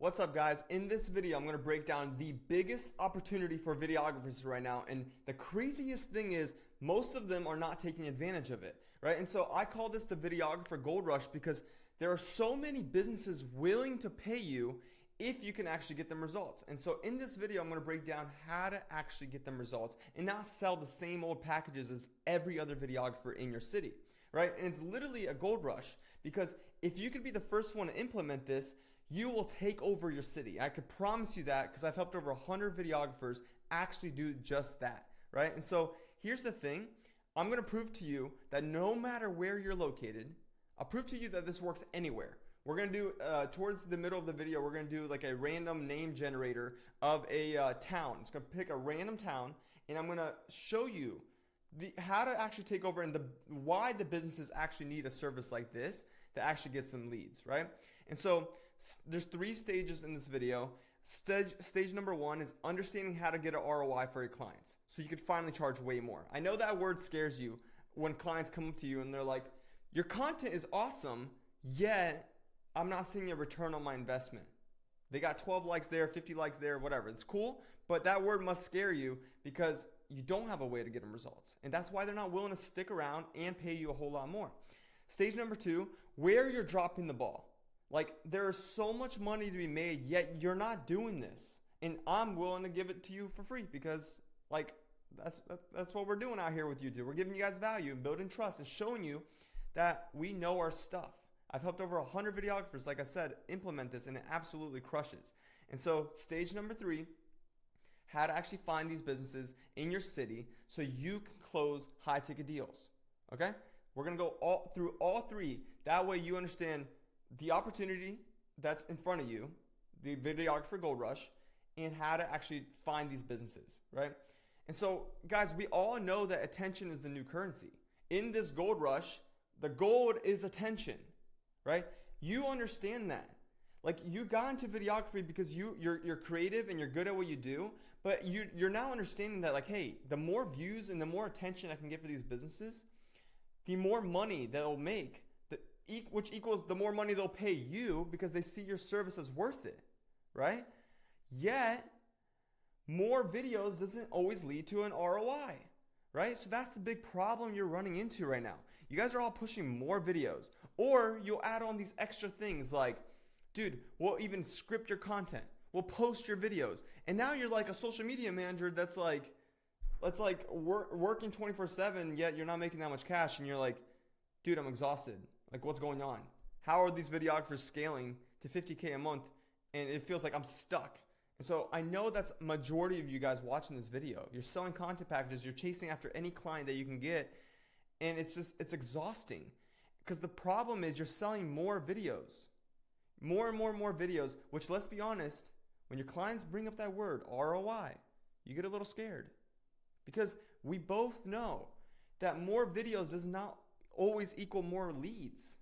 What's up, guys? In this video, I'm going to break down the biggest opportunity for videographers right now. And the craziest thing is most of them are not taking advantage of it, right? And so I call this the videographer gold rush because there are so many businesses willing to pay you if you can actually get them results. And so in this video, I'm going to break down how to actually get them results and not sell the same old packages as every other videographer in your city, right? And it's literally a gold rush because if you could be the first one to implement this, you will take over your city. I could promise you that because I've helped over 100 videographers actually do just that, right? And so here's the thing. I'm going to prove to you that no matter where you're located, I'll prove to you that this works anywhere. We're going to do, towards the middle of the video, we're going to do like a random name generator of a town. It's going to pick a random town, and I'm going to show you how to actually take over and why the businesses actually need a service like this that actually gets them leads, right? And so there's 3 stages in this video. Stage number 1 is understanding how to get an ROI for your clients so you could finally charge way more. I know that word scares you when clients come up to you and they're like, your content is awesome, yet I'm not seeing a return on my investment. They got 12 likes there, 50 likes there, whatever. It's cool, but that word must scare you because you don't have a way to get them results. And that's why they're not willing to stick around and pay you a whole lot more. Stage number 2, where you're dropping the ball. Like, there is so much money to be made, yet you're not doing this. And I'm willing to give it to you for free because, like, that's what we're doing out here with YouTube. We're giving you guys value and building trust and showing you that we know our stuff. I've helped over 100 videographers, like I said, implement this, and it absolutely crushes. And so stage number 3, how to actually find these businesses in your city so you can close high ticket deals. Okay? We're going to go through all 3. That way you understand the opportunity that's in front of you, the videographer gold rush, and how to actually find these businesses, right? And so, guys, we all know that attention is the new currency. In this gold rush, the gold is attention, right? You understand that. Like, you got into videography because you're creative and you're good at what you do, but you're now understanding that, like, hey, the more views and the more attention I can get for these businesses, the more money they'll make, which equals the more money they'll pay you because they see your service as worth it, right? Yet, more videos doesn't always lead to an ROI, right? So that's the big problem you're running into right now. You guys are all pushing more videos, or you'll add on these extra things like, dude, we'll even script your content. We'll post your videos. And now you're like a social media manager that's like working 24/7, yet you're not making that much cash. And you're like, dude, I'm exhausted. Like, what's going on? How are these videographers scaling to 50K a month? And it feels like I'm stuck. And so I know that's majority of you guys watching this video. You're selling content packages. You're chasing after any client that you can get. And it's exhausting because the problem is you're selling more videos, more and more videos, which, let's be honest, when your clients bring up that word ROI, you get a little scared because we both know that more videos does not always equal more leads,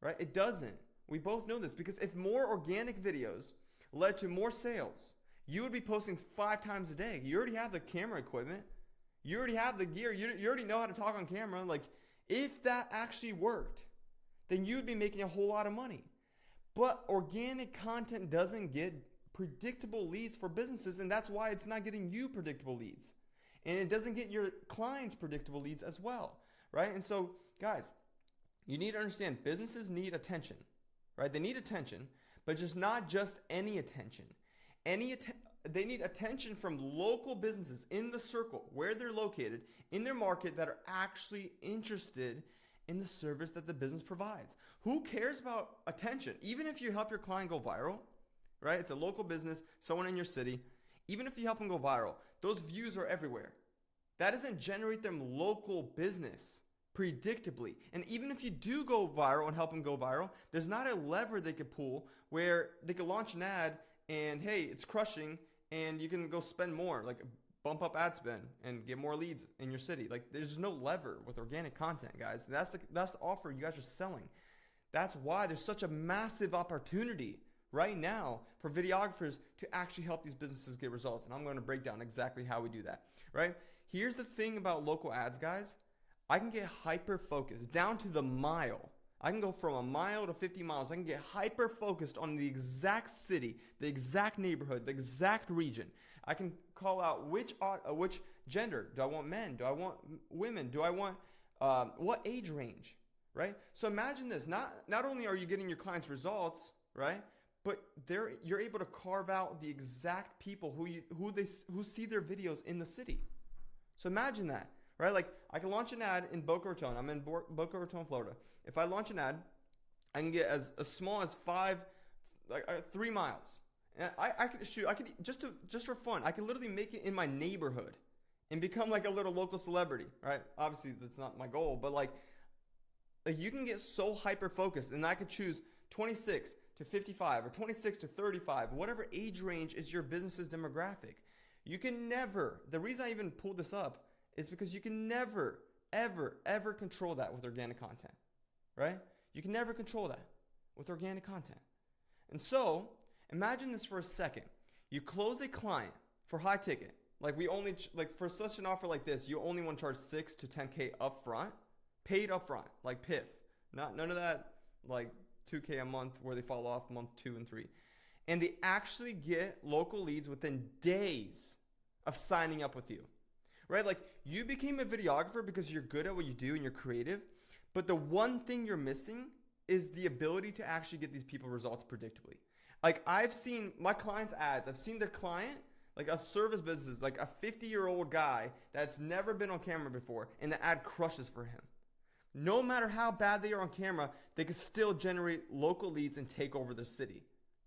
right? It doesn't. We both know this because if more organic videos led to more sales, you would be posting 5 times a day. You already have the camera equipment. You already have the gear. You already know how to talk on camera. Like, if that actually worked, then you'd be making a whole lot of money. But organic content doesn't get predictable leads for businesses, and that's why it's not getting you predictable leads. And it doesn't get your clients predictable leads as well, right? And so, guys, you need to understand businesses need attention, right? They need attention, but just not just any attention. They need attention from local businesses in the circle where they're located in their market that are actually interested in the service that the business provides. Who cares about attention? Even if you help your client go viral, right? It's a local business, someone in your city. Even if you help them go viral, those views are everywhere. That doesn't generate them local business predictably. And even if you do go viral and help them go viral, there's not a lever they could pull where they could launch an ad and, hey, it's crushing and you can go spend more, like bump up ad spend and get more leads in your city. Like, there's no lever with organic content, guys. That's the offer you guys are selling. That's why there's such a massive opportunity right now for videographers to actually help these businesses get results. And I'm going to break down exactly how we do that, right? Here's the thing about local ads, guys. I can get hyper focused down to the mile. I can go from a mile to 50 miles. I can get hyper focused on the exact city, the exact neighborhood, the exact region. I can call out which gender. Do I want men? Do I want women? Do I want what age range? Right? So imagine this. Not only are you getting your clients' results, right? But you're able to carve out the exact people who see their videos in the city. So imagine that, right? Like I can launch an ad in Boca Raton. I'm in Boca Raton, Florida. If I launch an ad, I can get as small as 3 miles. And I could shoot. I could just for fun. I can literally make it in my neighborhood and become like a little local celebrity, right? Obviously, that's not my goal, but like you can get so hyper focused, and I could choose 26 to 55 or 26 to 35, whatever age range is your business's demographic. You can never, the reason I even pulled this up is because you can never, ever, ever control that with organic content, right? You can never control that with organic content. And so imagine this for a second. You close a client for high ticket. Like for such an offer like this, you only want to charge 6 to 10K upfront, paid upfront, like PIF. None of that like 2K a month where they fall off month 2 and 3. And they actually get local leads within days of signing up with you, right? Like you became a videographer because you're good at what you do and you're creative. But the one thing you're missing is the ability to actually get these people results predictably. Like I've seen my clients' ads. I've seen their client, like a service business, like a 50-year-old guy that's never been on camera before, and the ad crushes for him. No matter how bad they are on camera, they can still generate local leads and take over their city.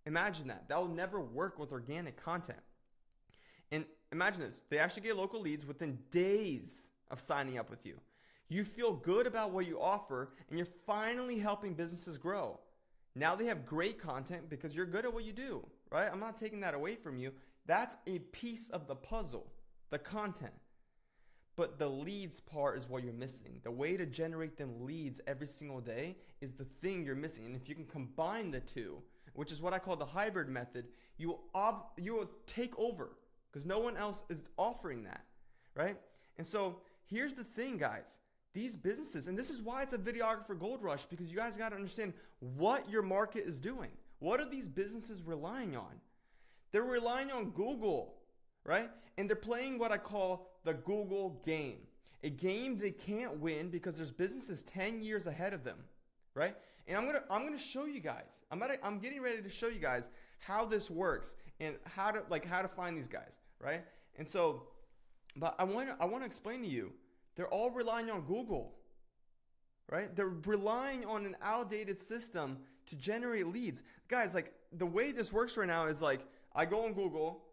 Imagine that. That will never work with organic content. And imagine this. They actually get local leads within days of signing up with you. You feel good about what you offer, and you're finally helping businesses grow. Now they have great content because you're good at what you do, right? I'm not taking that away from you. That's a piece of the puzzle, the content. But the leads part is what you're missing. The way to generate them leads every single day is the thing you're missing. And if you can combine the two, which is what I call the hybrid method, you will take over because no one else is offering that, right? And so here's the thing, guys. These businesses, and this is why it's a videographer gold rush, because you guys got to understand what your market is doing. What are these businesses relying on? They're relying on Google, right? And they're playing what I call the Google game. A game they can't win because there's businesses 10 years ahead of them, right? And I'm gonna show you guys. I'm getting ready to show you guys how this works and how to find these guys, right? And so, but I want to explain to you. They're all relying on Google, right? They're relying on an outdated system to generate leads. Guys, like the way this works right now is like I go on Google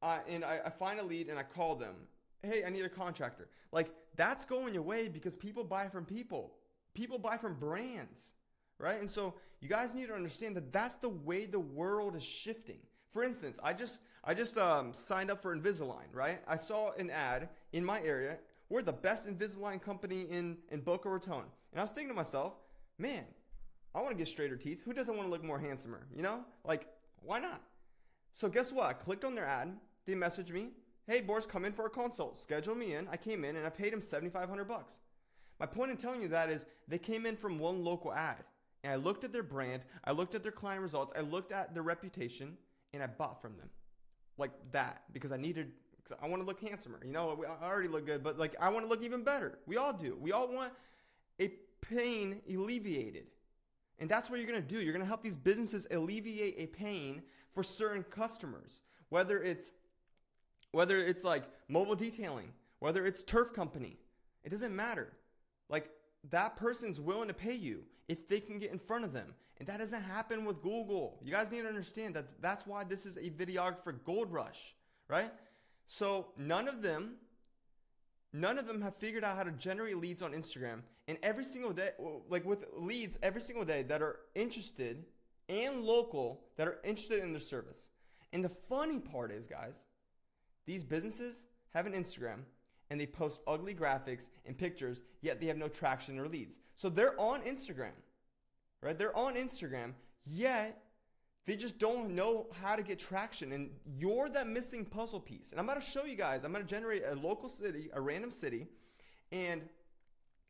and I find a lead and I call them. Hey, I need a contractor. Like that's going away because people buy from people. People buy from brands, right? And so you guys need to understand that that's the way the world is shifting. For instance, I just signed up for Invisalign, right? I saw an ad in my area. We're the best Invisalign company in Boca Raton. And I was thinking to myself, man, I want to get straighter teeth. Who doesn't want to look more handsomer? You know, like why not? So guess what? I clicked on their ad. They messaged me. Hey, Boris, come in for a consult. Schedule me in. I came in and I paid him $7,500. My point in telling you that is they came in from one local ad. And I looked at their brand. I looked at their client results. I looked at their reputation and I bought from them like that because I want to look handsomer. You know, I already look good, but like I want to look even better. We all do. We all want a pain alleviated. And that's what you're going to do. You're going to help these businesses alleviate a pain for certain customers, whether it's like mobile detailing, whether it's turf company. It doesn't matter. Like that person's willing to pay you if they can get in front of them. And that doesn't happen with Google. You guys need to understand that that's why this is a videographer gold rush, right? So none of them have figured out how to generate leads on Instagram. And every single day, like with leads every single day that are interested and local that are interested in their service. And the funny part is, guys, these businesses have an Instagram and they post ugly graphics and pictures, yet they have no traction or leads. So they're on Instagram, right? They're on Instagram, yet they just don't know how to get traction. And you're that missing puzzle piece. And I'm going to show you guys, I'm going to generate a local city, a random city, and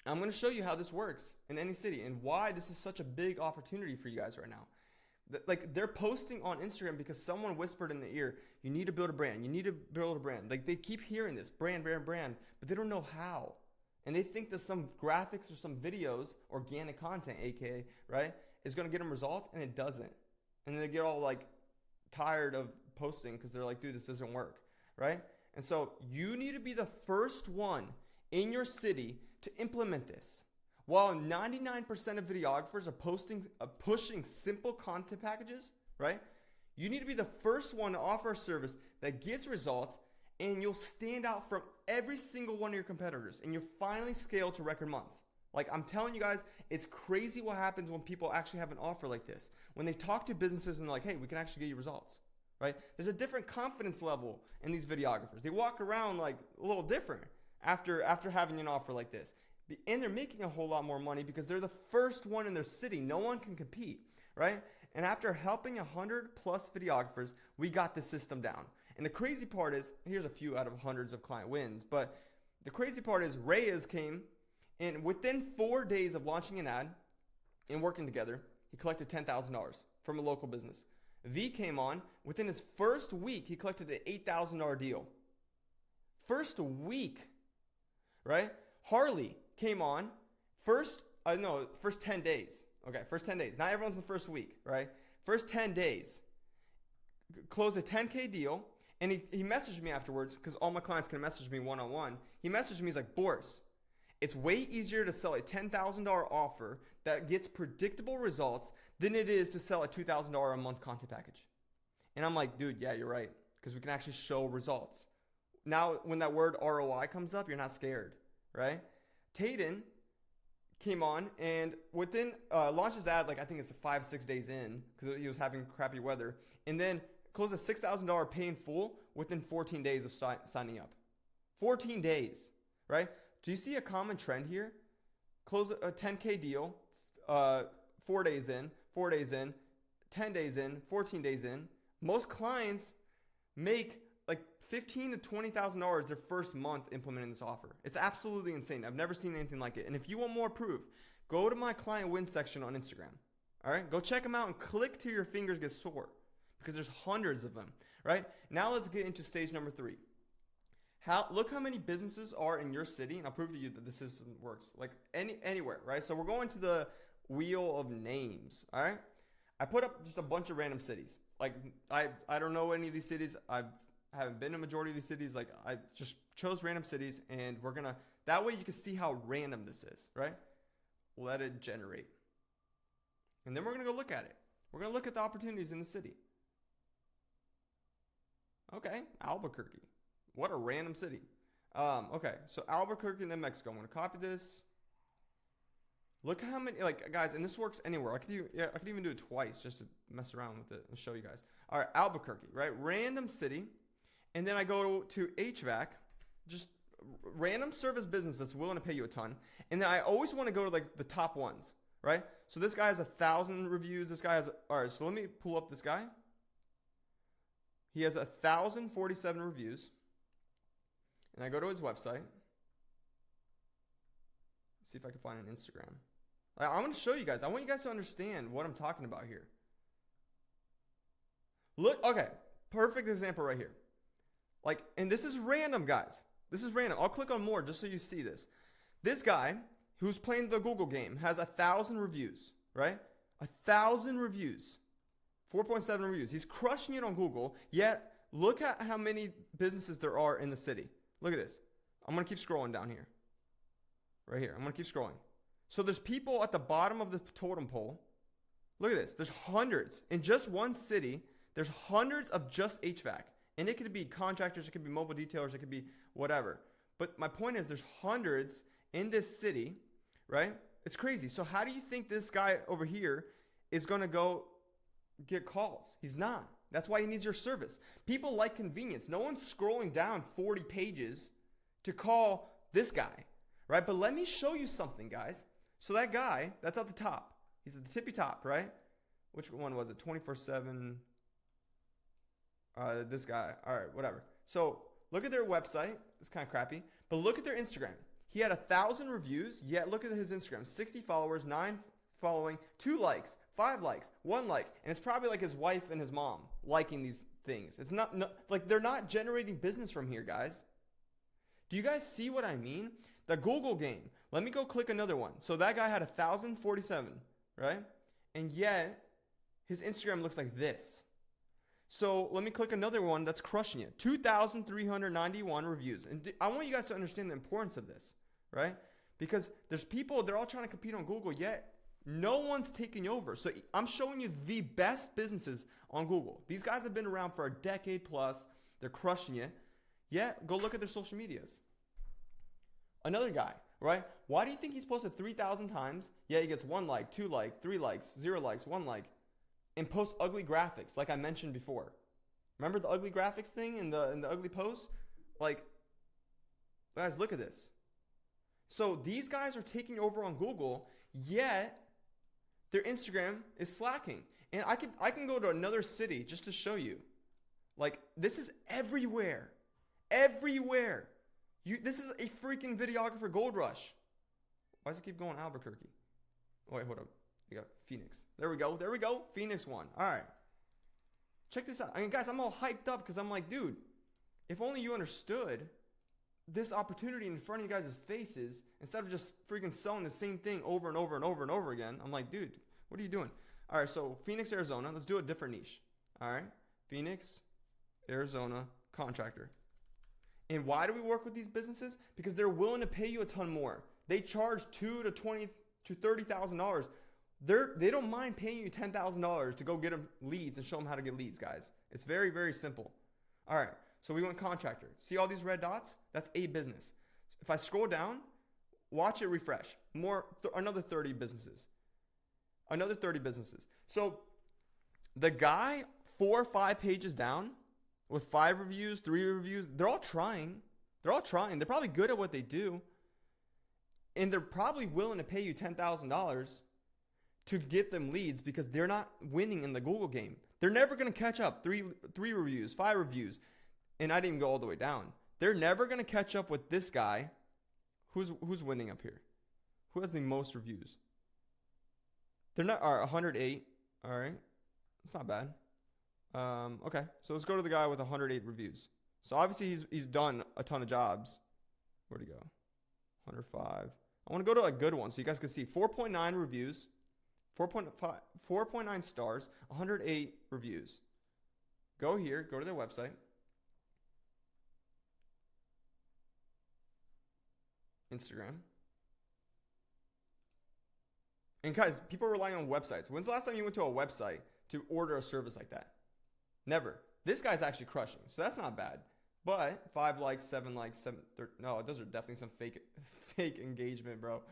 I'm going to show you how this works in any city and why this is such a big opportunity for you guys right now. Like, they're posting on Instagram because someone whispered in the ear, you need to build a brand. You need to build a brand. Like, they keep hearing this brand, but they don't know how. And they think that some graphics or some videos, organic content, AKA, right, is going to get them results, and it doesn't. And then they get all like tired of posting because they're like, dude, this doesn't work, right? And so you need to be the first one in your city to implement this. While 99% of videographers are pushing simple content packages, right? You need to be the first one to offer a service that gets results, and you'll stand out from every single one of your competitors, and you'll finally scale to record months. Like, I'm telling you guys, it's crazy what happens when people actually have an offer like this. When they talk to businesses and they're like, hey, we can actually get you results, right? There's a different confidence level in these videographers. They walk around like a little different after having an offer like this. And they're making a whole lot more money because they're the first one in their city. No one can compete, right? And after helping 100 plus videographers, we got the system down. And the crazy part is, here's a few out of hundreds of client wins, but the crazy part is Reyes came, and within 4 days of launching an ad and working together, he collected $10,000 from a local business. V came on, within his first week, he collected an $8,000 deal. First week, right? Harley came on, first 10 days. Okay, first 10 days. Not everyone's in the first week, right? First 10 days, closed a 10K deal, and he messaged me afterwards, because all my clients can message me one-on-one. He messaged me, he's like, Boris, it's way easier to sell a $10,000 offer that gets predictable results than it is to sell a $2,000 a month content package. And I'm like, dude, yeah, you're right, because we can actually show results. Now, when that word ROI comes up, you're not scared, right? Tayden came on and within launched his ad, like I think it's 5-6 days in because he was having crappy weather, and then closed a $6,000 pay in full within 14 days of signing up. 14 days, right? Do you see a common trend here? Close a 10K deal, 4 days in, 10 days in, 14 days in. Most clients make like $15,000 to $20,000 their first month implementing this offer. It's absolutely insane. I've never seen anything like it. And if you want more proof, go to my client win section on Instagram. All right, go check them out and click till your fingers get sore because there's hundreds of them. Right now, let's get into stage number 3. Look how many businesses are in your city, and I'll prove to you that the system works like anywhere. Right, so we're going to the wheel of names. All right, I put up just a bunch of random cities. Like I don't know any of these cities. I haven't been to a majority of these cities. Like I just chose random cities, and we're gonna, that way you can see how random this is, right? Let it generate. And then we're gonna go look at it. We're gonna look at the opportunities in the city. Okay, Albuquerque. What a random city. Okay, so Albuquerque and then Mexico. I'm gonna copy this. Look how many, like guys, and this works anywhere. I could even do it twice just to mess around with it and show you guys. All right, Albuquerque, right? Random city. And then I go to HVAC, just random service business that's willing to pay you a ton. And then I always want to go to like the top ones, right? So this guy has 1,000 reviews. This guy has, all right, so let me pull up this guy. He has 1,047 reviews. And I go to his website. See if I can find an Instagram. I want to show you guys. I want you guys to understand what I'm talking about here. Look, okay, perfect example right here. Like, and this is random, guys. This is random. I'll click on more just so you see this. This guy who's playing the Google game has 1,000 reviews, right? 1,000 reviews, 4.7 reviews. He's crushing it on Google, yet look at how many businesses there are in the city. Look at this. I'm going to keep scrolling down here. Right here. I'm going to keep scrolling. So there's people at the bottom of the totem pole. Look at this. There's hundreds. In just one city, there's hundreds of just HVAC. And it could be contractors, it could be mobile detailers, it could be whatever. But my point is there's hundreds in this city, right? It's crazy. So how do you think this guy over here is going to go get calls? He's not. That's why he needs your service. People like convenience. No one's scrolling down 40 pages to call this guy, right? But let me show you something, guys. So that guy, that's at the top. He's at the tippy top, right? Which one was it? 24/7. This guy. All right, whatever. So look at their website. It's kind of crappy. But look at their Instagram. He had 1,000 reviews, yet look at his Instagram. 60 followers, 9 following, 2 likes, 5 likes, 1 like. And it's probably like his wife and his mom liking these things. It's not, no, like they're not generating business from here, guys. Do you guys see what I mean? The Google game. Let me go click another one. So that guy had 1,047, right? And yet his Instagram looks like this. So let me click another one that's crushing it. 2,391 reviews. And I want you guys to understand the importance of this, right? Because there's people, they're all trying to compete on Google, yet no one's taking over. So I'm showing you the best businesses on Google. These guys have been around for a decade plus. They're crushing it. Yeah, go look at their social medias. Another guy, right? Why do you think he's posted 3,000 times? Yeah, he gets 1 like, 2 like, 3 likes, 0 likes, 1 like, and posts ugly graphics, like I mentioned before. Remember the ugly graphics thing in the ugly posts? Like, guys, look at this. So these guys are taking over on Google, yet their Instagram is slacking. And I can go to another city just to show you. Like, this is everywhere. Everywhere. This is a freaking videographer Goldrush. Why does it keep going Albuquerque? Oh, wait, hold up. You got Phoenix. There we go. There we go. Phoenix won. All right. Check this out. I mean, guys, I'm all hyped up because I'm like, dude, if only you understood this opportunity in front of you guys' faces instead of just freaking selling the same thing over and over and over and over again. I'm like, dude, what are you doing? All right, so Phoenix, Arizona. Let's do a different niche. All right. Phoenix, Arizona contractor. And why do we work with these businesses? Because they're willing to pay you a ton more. They charge $2,000 to $20,000 to $30,000. They don't mind paying you $10,000 to go get them leads and show them how to get leads, guys. It's very, very simple. All right, so we went contractor. See all these red dots? That's a business. If I scroll down, watch it refresh. Another 30 businesses. Another 30 businesses. So the guy 4 or 5 pages down with 5 reviews, 3 reviews, they're all trying. They're all trying. They're probably good at what they do. And they're probably willing to pay you $10,000 to get them leads because they're not winning in the Google game. They're never going to catch up. 3 reviews, 5 reviews. And I didn't even go all the way down. They're never going to catch up with this guy. Who's winning up here? Who has the most reviews? They're not 108. All right. It's not bad. Okay. So let's go to the guy with 108 reviews. So obviously he's done a ton of jobs. Where'd he go? 105. I want to go to a good one so you guys can see 4.9 reviews, 4.9 stars, 108 reviews. Go here, go to their website. Instagram. And guys, people rely on websites. When's the last time you went to a website to order a service like that? Never. This guy's actually crushing, so that's not bad. But 5 likes, 7 likes, 7. No, those are definitely some fake engagement, bro.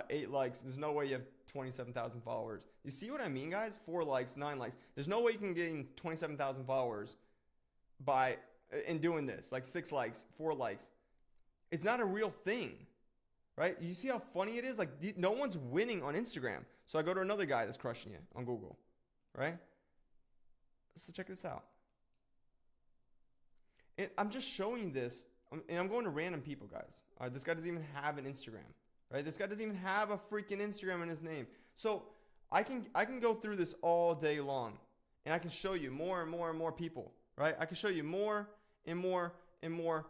8 likes. There's no way you have 27,000 followers. You see what I mean, guys? 4 likes, 9 likes. There's no way you can gain 27,000 followers in doing this. Like 6 likes, 4 likes. It's not a real thing, right? You see how funny it is? Like no one's winning on Instagram. So I go to another guy that's crushing it on Google, right? So check this out. And I'm just showing this, and I'm going to random people, guys. All right, this guy doesn't even have an Instagram, right? This guy doesn't even have a freaking Instagram in his name. So I can go through this all day long, and I can show you more and more and more people, right? I can show you more and more and more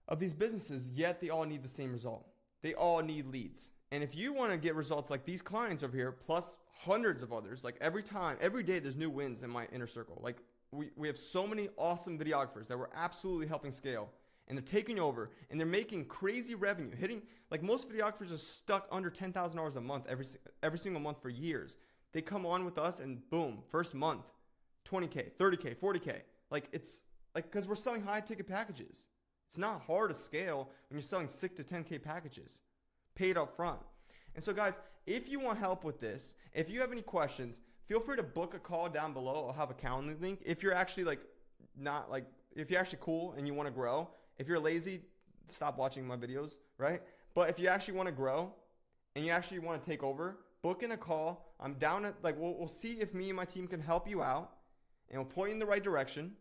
of these businesses, yet they all need the same result. They all need leads. And if you want to get results like these clients over here, plus hundreds of others, like every day there's new wins in my inner circle. Like we have so many awesome videographers that we're absolutely helping scale, and they're taking over and they're making crazy revenue, hitting like most videographers are stuck under $10,000 a month every single month for years. They come on with us and boom, first month, 20K, 30K, 40K. Like it's like, cause we're selling high ticket packages. It's not hard to scale when you're selling 6 to 10K packages paid up front. And so guys, if you want help with this, if you have any questions, feel free to book a call down below. I'll have a calendar link. If you're actually if you're actually cool and you want to grow, if you're lazy, stop watching my videos, right? But if you actually want to grow and you actually want to take over, book in a call. I'm down at we'll see if me and my team can help you out and we'll point you in the right direction.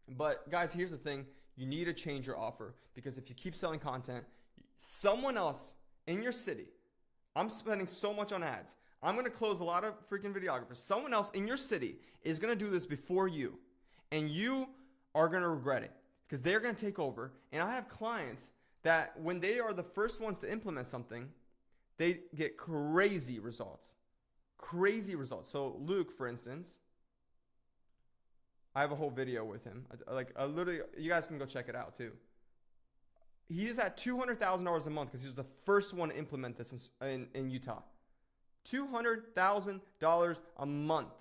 But guys, here's the thing. You need to change your offer because if you keep selling content, someone else in your city, I'm spending so much on ads. I'm going to close a lot of freaking videographers. Someone else in your city is going to do this before you. And you are going to regret it because they're going to take over. And I have clients that when they are the first ones to implement something, they get crazy results. Crazy results. So Luke, for instance, I have a whole video with him. Literally, you guys can go check it out too. He is at $200,000 a month because he was the first one to implement this in Utah. $200,000 a month.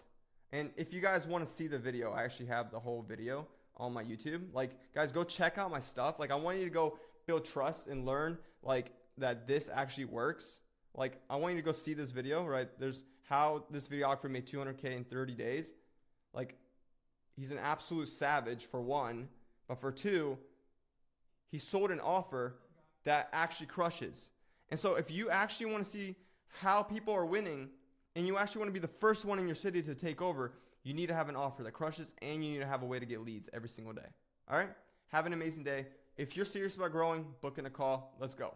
And if you guys want to see the video, I actually have the whole video on my YouTube. Like, guys, go check out my stuff. Like, I want you to go build trust and learn, like, that this actually works. Like, I want you to go see this video, right? There's how this videographer made $200K in 30 days. Like, he's an absolute savage, for one. But for two, he sold an offer that actually crushes. And so if you actually want to see how people are winning and you actually want to be the first one in your city to take over, you need to have an offer that crushes and you need to have a way to get leads every single day. All right? Have an amazing day. If you're serious about growing, book in a call. Let's go.